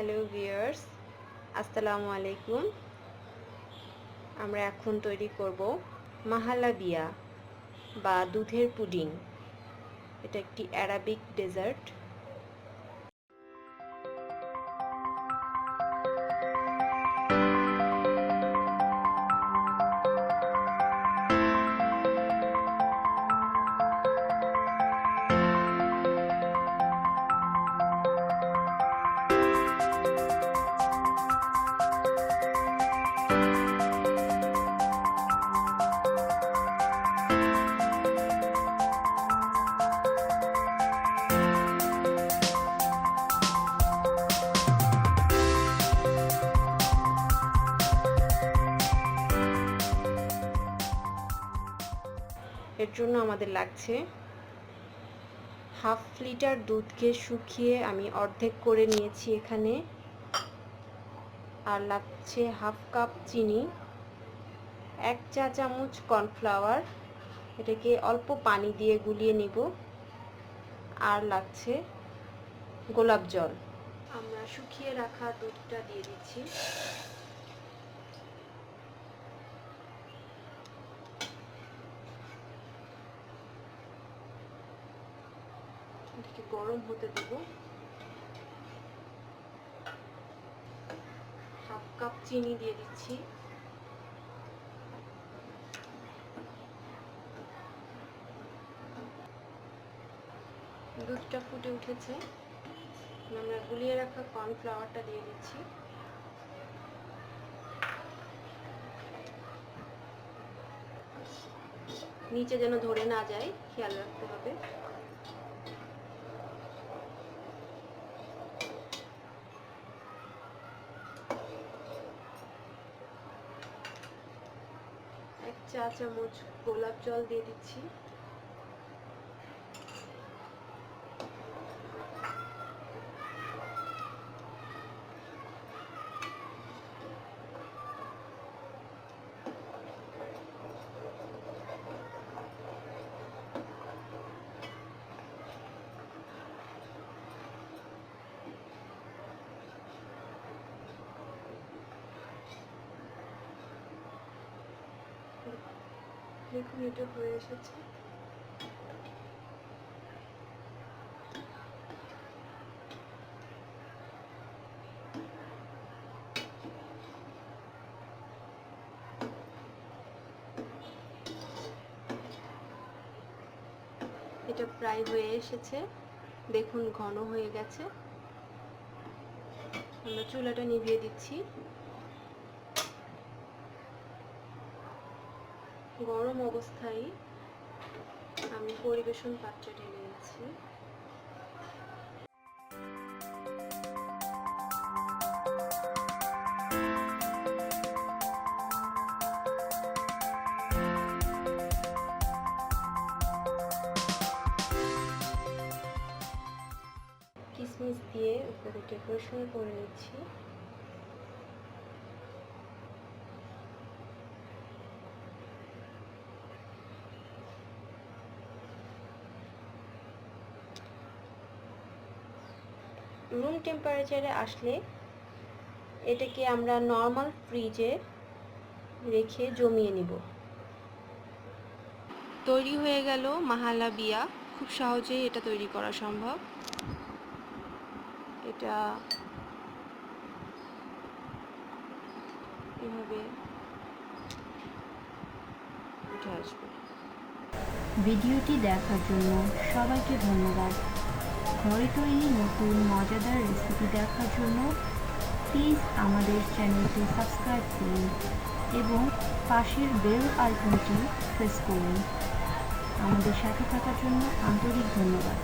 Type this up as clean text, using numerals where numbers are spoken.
Hello viewers, আসসালামু আলাইকুম। আমরা এখন তৈরি করব মাহালাবিয়া বা দুধের পুডিং। এটা একটি অ্যারাবিক ডেজার্ট। এর জন্য আমাদের লাগছে হাফ লিটার দুধকে শুকিয়ে আমি অর্ধেক করে নিয়েছি এখানে, আর লাগছে হাফ কাপ চিনি, 1 চা চামচ কর্নফ্লাওয়ার, এটাকে অল্প পানি দিয়ে গুলিয়ে নিব, আর লাগছে গোলাপ জল। আমরা শুকিয়ে রাখা দুধটা দিয়ে দিচ্ছি। এটাকে গরম হতে দেব। হাফ কাপ চিনি দিয়ে দিচ্ছি। দুধটা ফুটে উঠেছে, আমরা গুলিয়ে রাখা কর্নফ্লাওয়ারটা দিয়ে দিচ্ছি। নিচে যেন ধরে না যায়, খেয়াল রাখতে হবে। এক চা চামচ গোলাপ জল দিয়ে দিচ্ছি। দেখুন এটা হয়ে এসেছে। এটা প্রায় হয়ে এসেছে, দেখুন ঘন হয়ে গেছে। আমরা চুলাটা নিভিয়ে দিচ্ছি। গরম অবস্থায় আমি পরিবেশন পাত্রে ঢেলে নিচ্ছি। কিশমিশ দিয়ে উপরে ডেকোরেশন করে নিচ্ছি। রুম টেম্পারেচারে আসলে এটাকে আমরা নর্মাল ফ্রিজে রেখে জমিয়ে নিব। তৈরি হয়ে গেল মাহালাবিয়া। খুব সহজেই এটা তৈরি করা সম্ভব। এটা এভাবে উঠে আসবে। ভিডিওটি দেখার জন্য সবাইকে ধন্যবাদ। ঘরে তৈরি নতুন মজাদার রেসিপি দেখার জন্য প্লিজ আমাদের চ্যানেলটি সাবস্ক্রাইব করুন এবং পাশের বেল আইকনটি প্রেস করুন। আমাদের সাথে থাকার জন্য আন্তরিক ধন্যবাদ।